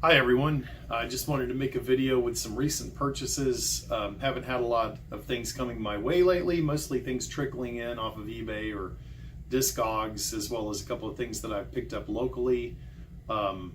Hi everyone, I just wanted to make a video with some recent purchases. Haven't had a lot of things coming my way lately, mostly things trickling in off of eBay or Discogs, as well as a couple of things that I've picked up locally. I'll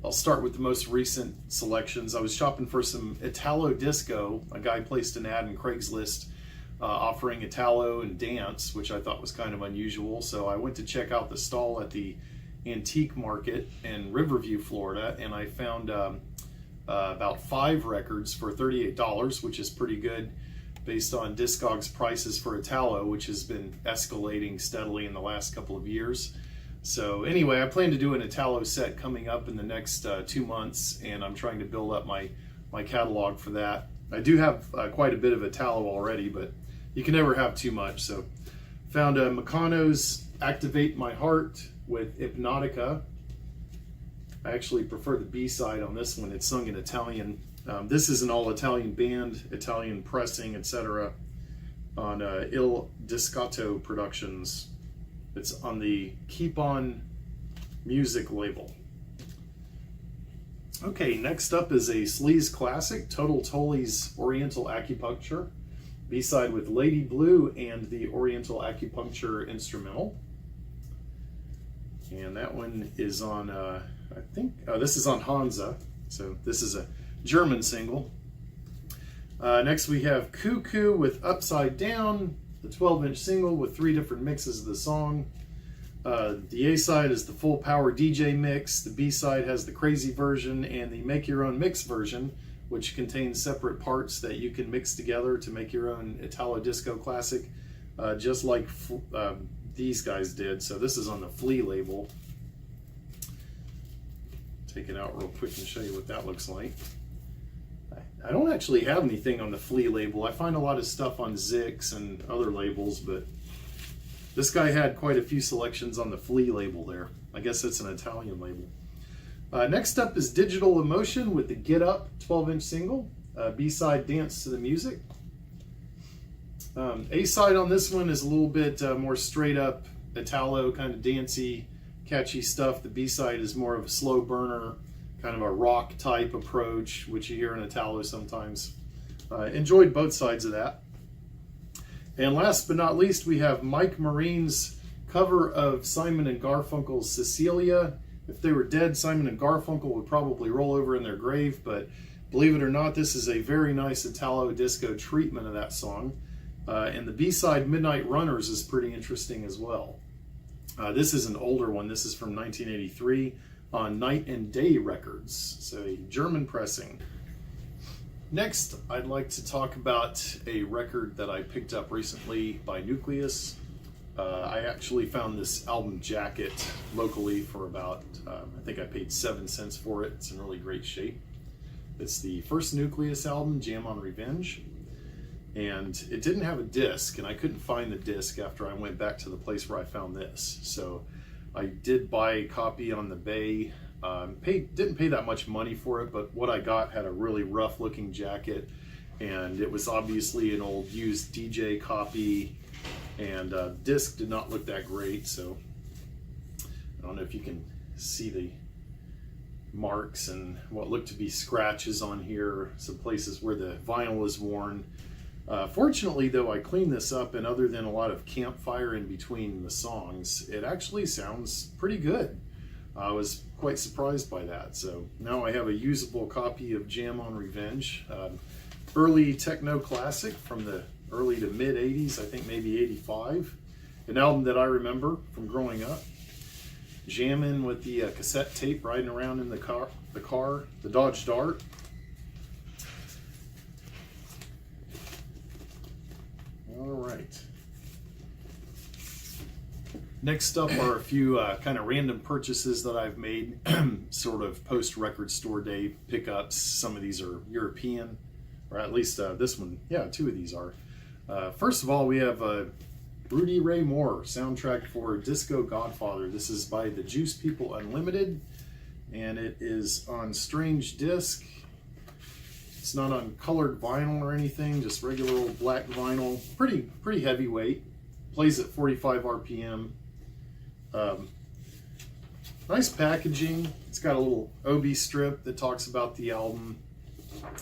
start with the most recent selections. I was shopping for some Italo-Disco. A guy placed an ad in Craigslist offering Italo and dance, which I thought was kind of unusual. So I went to check out the stall at the antique market in Riverview, Florida, and I found about 5 records for $38, which is pretty good based on Discogs prices for Italo, which has been escalating steadily in the last couple of years. So anyway, I plan to do an Italo set coming up in the next 2 months, and I'm trying to build up my catalog for that. I do have quite a bit of Italo already, but you can never have too much. So found Meccano's Activate My Heart with Hypnotica. I actually prefer the B-side on this one. It's sung in Italian. This is an all-Italian band, Italian pressing, etc. on Il-Disco Productions. It's on the Keep On Music label. Okay, next up is a sleaze classic, Total Toly's Oriental Acupuncture. B-side with Lady Blue and the Oriental Acupuncture instrumental. And that one is on, I think, this is on Hansa. So this is a German single. Next we have Coo Coo with Upside Down, the 12-inch single with 3 different mixes of the song. The A-side is the full power DJ mix. The B-side has the crazy version and the make your own mix version, which contains separate parts that you can mix together to make your own Italo-Disco classic, just like these guys did. So this is on the Flea label. Take it out real quick and show you what that looks like. I don't actually have anything on the Flea label. I find a lot of stuff on Zix and other labels, but this guy had quite a few selections on the Flea label there. I guess it's an Italian label. Next up is Digital Emotion with the Get Up 12-inch single. B-side Dance to the Music. A-side on this one is a little bit more straight up Italo, kind of dancey, catchy stuff. The B-side is more of a slow burner, kind of a rock type approach, which you hear in Italo sometimes. Enjoyed both sides of that. And last but not least, we have Mike Mareen's cover of Simon and Garfunkel's Cecilia. If they were dead, Simon and Garfunkel would probably roll over in their grave, but believe it or not, this is a very nice Italo-Disco treatment of that song. And the B-side, Midnight Runners, is pretty interesting as well. This is an older one. This is from 1983 on Night and Day Records, so a German pressing. Next, I'd like to talk about a record that I picked up recently by Nucleus. I actually found this album jacket locally for about, I think I paid 7 cents for it. It's in really great shape. It's the first Nucleus album, Jam on Revenge. And it didn't have a disc, and I couldn't find the disc after I went back to the place where I found this. So I did buy a copy on the Bay. Didn't pay that much money for it, but what I got had a really rough looking jacket, and it was obviously an old used DJ copy, and disc did not look that great. So I don't know if you can see the marks and what looked to be scratches on here, some places where the vinyl is worn. Fortunately though, I cleaned this up, and other than a lot of campfire in between the songs, it actually sounds pretty good. I was quite surprised by that. So now I have a usable copy of Jam on Revenge, early techno classic from the early to mid 80s, I think maybe 85. An album that I remember from growing up, jamming with the cassette tape, riding around in the Dodge Dart. All right. Next up are a few kind of random purchases that I've made, sort of post-record store day pickups. Some of these are European, or at least this one, yeah, 2 of these are. First of all, we have Rudy Ray Moore soundtrack for Disco Godfather. This is by the Juice People Unlimited, and it is on strange disc. It's not on colored vinyl or anything, just regular old black vinyl. Pretty heavyweight. Plays at 45 RPM. Nice packaging. It's got a little OB strip that talks about the album.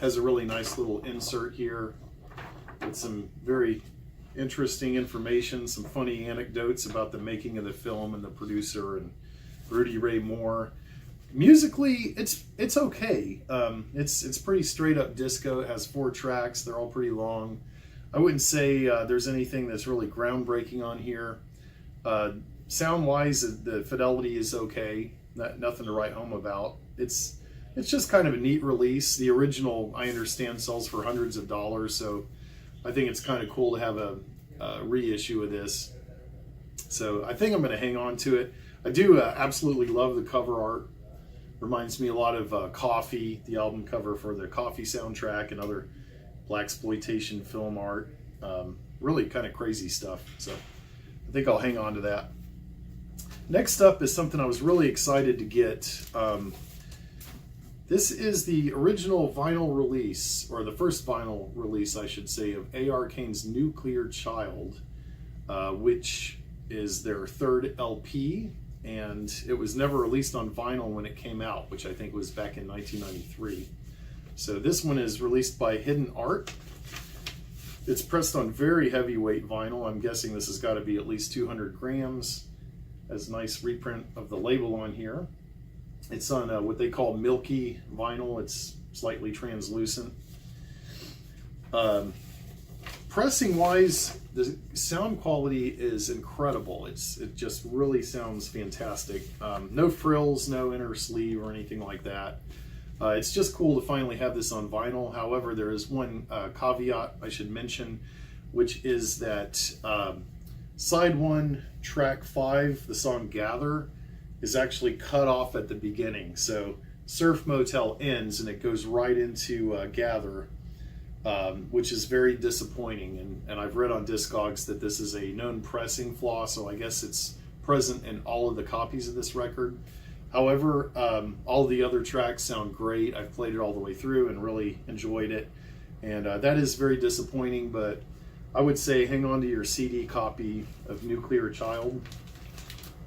Has a really nice little insert here with some very interesting information, some funny anecdotes about the making of the film and the producer and Rudy Ray Moore. Musically, it's okay. It's pretty straight up disco. It has 4 tracks. They're all pretty long. I wouldn't say there's anything that's really groundbreaking on here. Sound-wise, the fidelity is okay. Nothing to write home about. It's just kind of a neat release. The original, I understand, sells for hundreds of dollars, so I think it's kind of cool to have a reissue of this. So I think I'm going to hang on to it. I do absolutely love the cover art. Reminds me a lot of Coffee, the album cover for the Coffee soundtrack, and other blaxploitation film art. Really kind of crazy stuff. So I think I'll hang on to that. Next up is something I was really excited to get. This is the original vinyl release, or the first vinyl release, I should say, of A.R. Kane's Nuclear Child, which is their 3rd LP, and it was never released on vinyl when it came out, which I think was back in 1993. So this one is released by Hidden Art. It's pressed on very heavyweight vinyl. I'm guessing this has got to be at least 200 grams. Has a nice reprint of the label on here. It's on what they call milky vinyl. It's slightly translucent. Pressing wise, the sound quality is incredible. It just really sounds fantastic. No frills, no inner sleeve or anything like that. It's just cool to finally have this on vinyl. However, there is one caveat I should mention, which is that side 1, track 5, the song Gather, is actually cut off at the beginning. So Surf Motel ends and it goes right into Gather, which is very disappointing. And I've read on Discogs that this is a known pressing flaw, so I guess it's present in all of the copies of this record. However, all the other tracks sound great. I've played it all the way through and really enjoyed it. And that is very disappointing, but I would say hang on to your CD copy of Nuclear Child,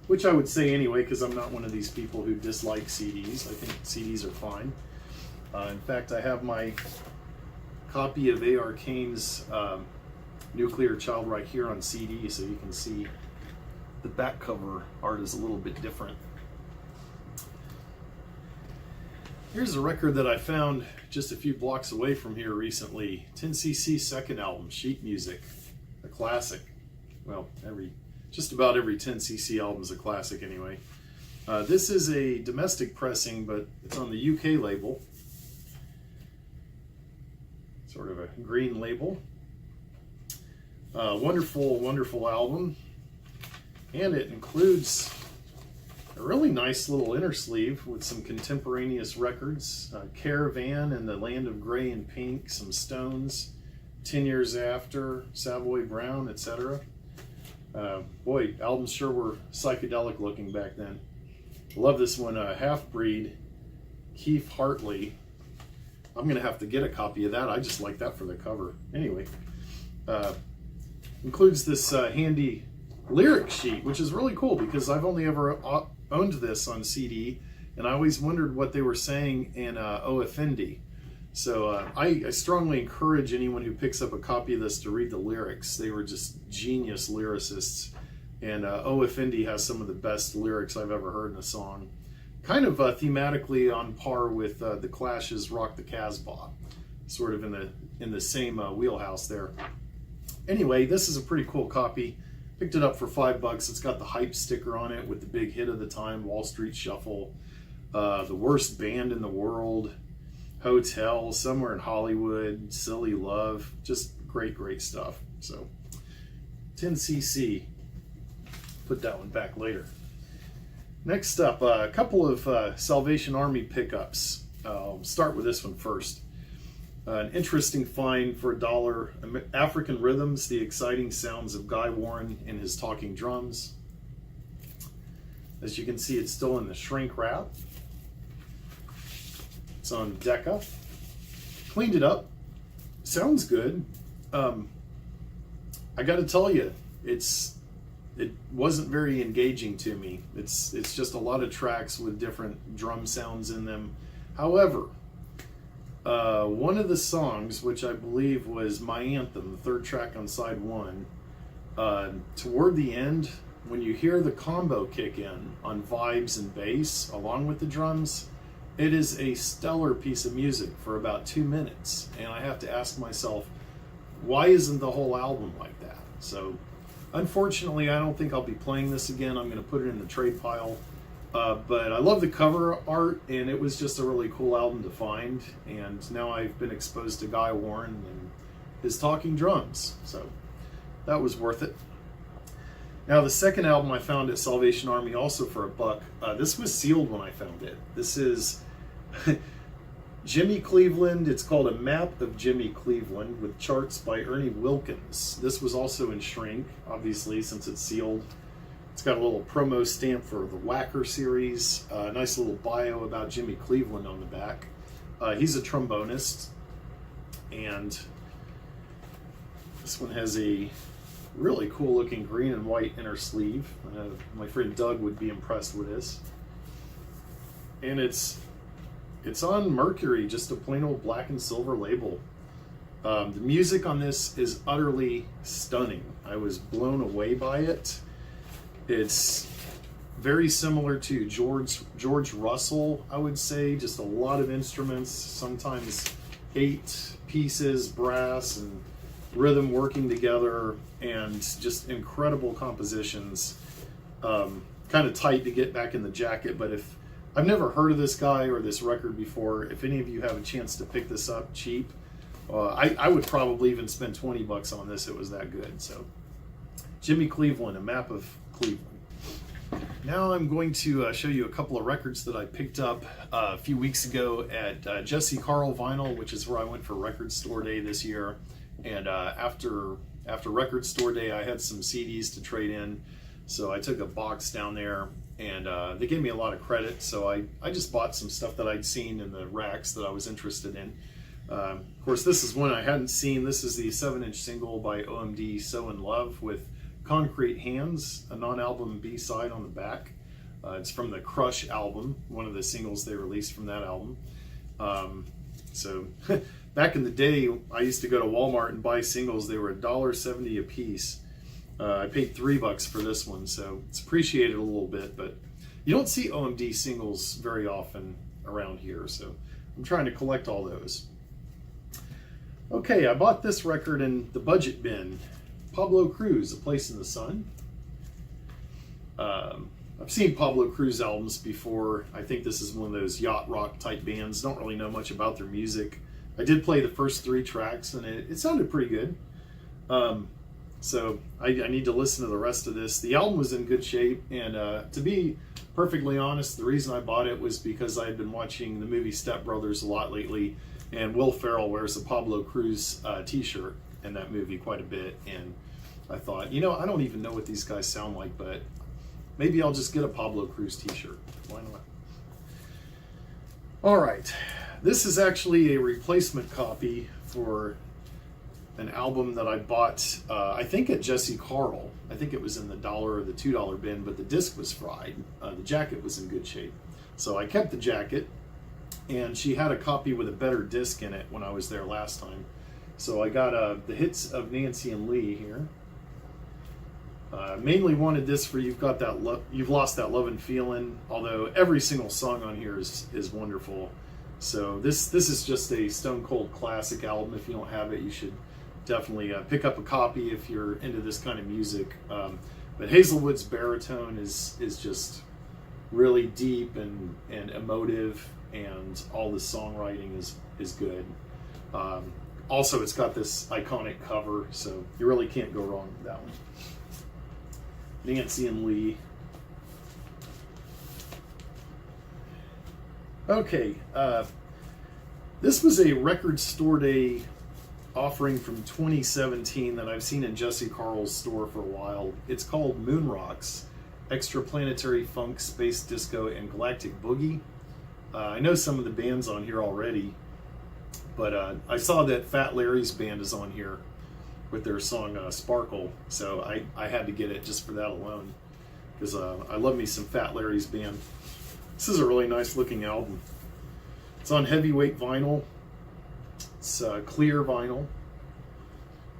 which I would say anyway, because I'm not one of these people who dislike CDs. I think CDs are fine. In fact, I have my copy of A.R. Kane's Nuclear Child right here on CD, so you can see the back cover art is a little bit different. Here's a record that I found just a few blocks away from here recently. 10cc second album, Sheet Music, a classic. Well, just about every 10cc album is a classic anyway. This is a domestic pressing, but it's on the UK label. Sort of a green label. Wonderful, wonderful album. And it includes a really nice little inner sleeve with some contemporaneous records. Caravan and the Land of Grey and Pink, some Stones, 10 Years After, Savoy Brown, etc. Boy, albums sure were psychedelic looking back then. Love this one, Half Breed, Keith Hartley. I'm going to have to get a copy of that. I just like that for the cover. Anyway, includes this handy lyric sheet, which is really cool because I've only ever owned this on CD, and I always wondered what they were saying in O Effendi. So I strongly encourage anyone who picks up a copy of this to read the lyrics. They were just genius lyricists, and O Effendi has some of the best lyrics I've ever heard in a song. Kind of thematically on par with the Clash's Rock the Casbah, sort of in the same wheelhouse there. Anyway, this is a pretty cool copy. Picked it up for $5. It's got the hype sticker on it with the big hit of the time, Wall Street Shuffle, The Worst Band in the World, Hotel, Somewhere in Hollywood, Silly Love, just great, great stuff. So 10cc, put that one back later. Next up, a couple of Salvation Army pickups. I'll start with this one first. An interesting find for $1, African Rhythms, the exciting sounds of Guy Warren in his talking drums. As you can see, it's still in the shrink wrap. It's on Decca. Cleaned it up. Sounds good. I got to tell you, it's it wasn't very engaging to me. It's just a lot of tracks with different drum sounds in them. However, one of the songs, which I believe was My Anthem, the third track on side one, toward the end, when you hear the combo kick in on vibes and bass along with the drums, it is a stellar piece of music for about 2 minutes. And I have to ask myself, why isn't the whole album like that? So unfortunately, I don't think I'll be playing this again. I'm going to put it in the trade pile. But I love the cover art, and it was just a really cool album to find. And now I've been exposed to Guy Warren and his talking drums. So that was worth it. Now, the second album I found at Salvation Army, also for $1. This was sealed when I found it. This is Jimmy Cleveland. It's called A Map of Jimmy Cleveland with charts by Ernie Wilkins. This was also in shrink, obviously, since it's sealed. It's got a little promo stamp for the Whacker series, a nice little bio about Jimmy Cleveland on the back. He's a trombonist, and this one has a really cool looking green and white inner sleeve. I know my friend Doug would be impressed with this. And it's on Mercury, just a plain old black and silver label. The music on this is utterly stunning. I was blown away by it. It's very similar to George Russell, I would say. Just a lot of instruments, sometimes 8 pieces, brass and rhythm working together, and just incredible compositions. Kind of tight to get back in the jacket, but if I've never heard of this guy or this record before, if any of you have a chance to pick this up cheap, I would probably even spend $20 on this. It was that good. So Jimmy Cleveland, A Map of Cleveland. Now I'm going to show you a couple of records that I picked up a few weeks ago at Jesse Carl Vinyl, which is where I went for Record Store Day this year. And after Record Store Day, I had some CDs to trade in, so I took a box down there, and they gave me a lot of credit, so I just bought some stuff that I'd seen in the racks that I was interested in. Of course, this is one I hadn't seen. This is the 7-inch single by OMD, So In Love, with Concrete Hands, a non-album B-side on the back. It's from the Crush album, one of the singles they released from that album. So back in the day, I used to go to Walmart and buy singles. They were $1.70 a piece. I paid $3 for this one, so it's appreciated a little bit, but you don't see OMD singles very often around here, so I'm trying to collect all those. Okay, I bought this record in the budget bin. Pablo Cruz, A Place in the Sun. I've seen Pablo Cruz albums before. I think this is one of those yacht rock type bands. Don't really know much about their music. I did play the first 3 tracks, and it sounded pretty good. So I need to listen to the rest of this. The album was in good shape, and to be perfectly honest, the reason I bought it was because I had been watching the movie Step Brothers a lot lately, and Will Ferrell wears a Pablo Cruz t-shirt in that movie quite a bit, and I thought, you know, I don't even know what these guys sound like, but maybe I'll just get a Pablo Cruz t-shirt. Why not? All right, this is actually a replacement copy for an album that I bought, I think at Jesse Carl. I think it was in the $1 or the $2 bin, but the disc was fried. The jacket was in good shape. So I kept the jacket, and she had a copy with a better disc in it when I was there last time. So I got the hits of Nancy and Lee here. Mainly wanted this for You've Lost That Love and Feeling, although every single song on here is wonderful. So this is just a stone cold classic album. If you don't have it, you should definitely pick up a copy if you're into this kind of music. But Hazelwood's baritone is just really deep and emotive, and all the songwriting is good. Also, it's got this iconic cover, so you really can't go wrong with that one. Nancy and Lee. Okay, this was a Record Store Day offering from 2017 that I've seen in Jesse Carl's store for a while. It's called Moon Rocks, Extraplanetary Funk, Space Disco, and Galactic Boogie. I know some of the bands on here already, but I saw that Fat Larry's band is on here, with their song Sparkle. So I had to get it just for that alone, because I love me some Fat Larry's band. This is a really nice looking album. It's on heavyweight vinyl. It's clear vinyl.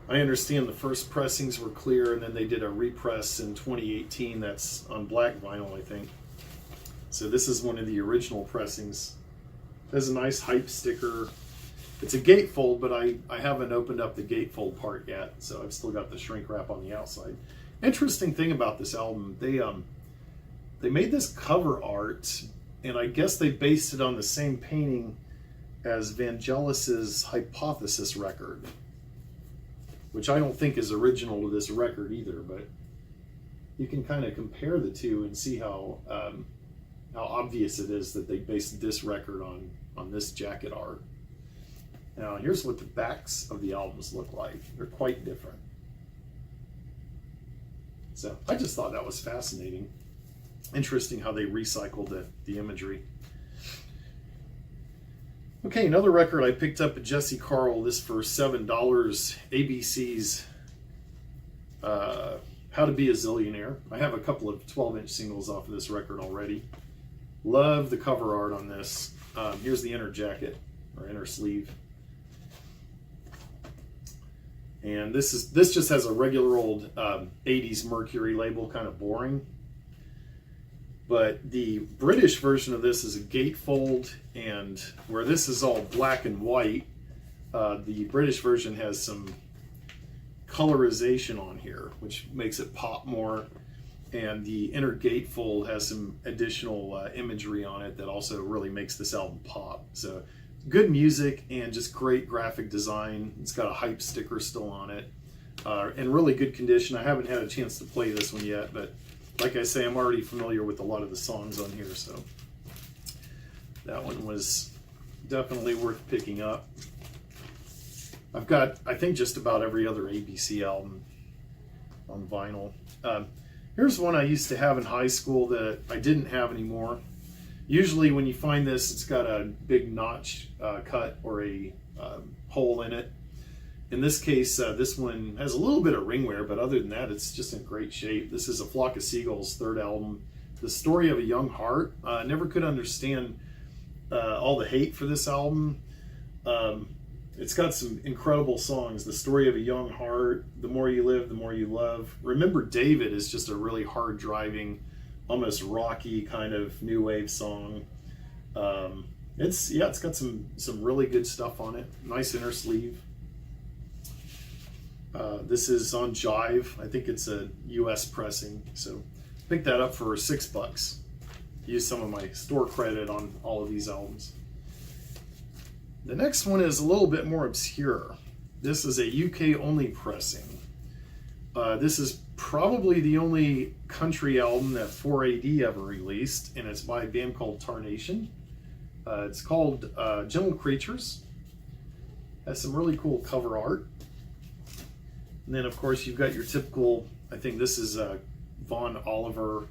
I understand the first pressings were clear, and then they did a repress in 2018 that's on black vinyl, I think. So this is one of the original pressings. It has a nice hype sticker. It's a gatefold, but I haven't opened up the gatefold part yet, so I've still got the shrink wrap on the outside. Interesting thing about this album, they made this cover art, and I guess they based it on the same painting as Vangelis's Hypothesis record, which I don't think is original to this record either, but you can kind of compare the two and see how obvious it is that they based this record on this jacket art. Now, here's what the backs of the albums look like. They're quite different. So I just thought that was fascinating. Interesting how they recycled the imagery. Okay, another record I picked up at Jesse Carl, this for $7, ABC's How to Be a Zillionaire. I have a couple of 12-inch singles off of this record already. Love the cover art on this. Here's the inner jacket, or inner sleeve. And this just has a regular old 80s Mercury label, kind of boring. But the British version of this is a gatefold, and where this is all black and white, the British version has some colorization on here, which makes it pop more. And the inner gatefold has some additional imagery on it that also really makes this album pop. So good music and just great graphic design. It's got a hype sticker still on it, in really good condition. I haven't had a chance to play this one yet, but like I say, I'm already familiar with a lot of the songs on here, so that one was definitely worth picking up. I've got, I think, just about every other ABC album on vinyl. Here's one I used to have in high school that I didn't have anymore. Usually when you find this, it's got a big notch cut or a hole in it. In this case, this one has a little bit of ring wear, but other than that, it's just in great shape. This is a Flock of Seagulls' third album, The Story of a Young Heart. I never could understand all the hate for this album. It's got some incredible songs. The Story of a Young Heart, The More You Live, The More You Love. Remember David is just a really hard driving, almost rocky kind of new wave song. It's got some really good stuff on it. Nice inner sleeve. This is on Jive. I think it's a US pressing, so pick that up for $6. Use some of my store credit on all of these albums. The next one is a little bit more obscure. This is a UK only pressing. This is probably the only country album that 4AD ever released, and it's by a band called Tarnation. It's called Gentle Creatures. Has some really cool cover art. And then, of course, you've got your typical, I think this is Von Oliver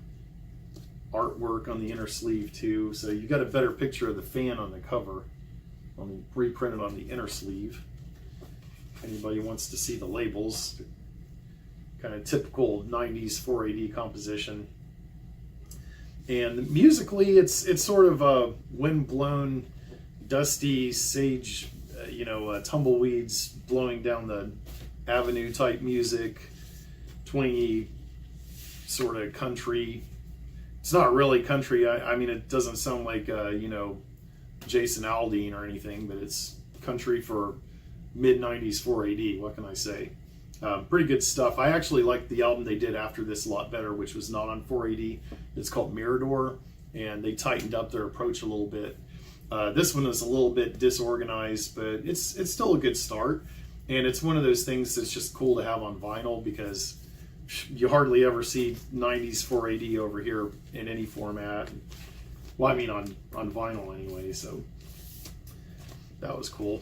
artwork on the inner sleeve, too. So you got a better picture of the fan on the cover, reprinted on the inner sleeve. Anybody wants to see the labels, kind of typical 90s 4AD composition. And musically, it's sort of a wind-blown, dusty sage, tumbleweeds blowing down the avenue type music, twangy sort of country. It's not really country. I mean, it doesn't sound like Jason Aldean or anything, but it's country for mid-90s 4AD. What can I say? Pretty good stuff. I actually liked the album they did after this a lot better, which was not on 4AD. It's called Mirador, and they tightened up their approach a little bit. This one is a little bit disorganized, but it's still a good start. And it's one of those things that's just cool to have on vinyl, because you hardly ever see 90s 4AD over here in any format. Well, I mean on vinyl anyway, so that was cool.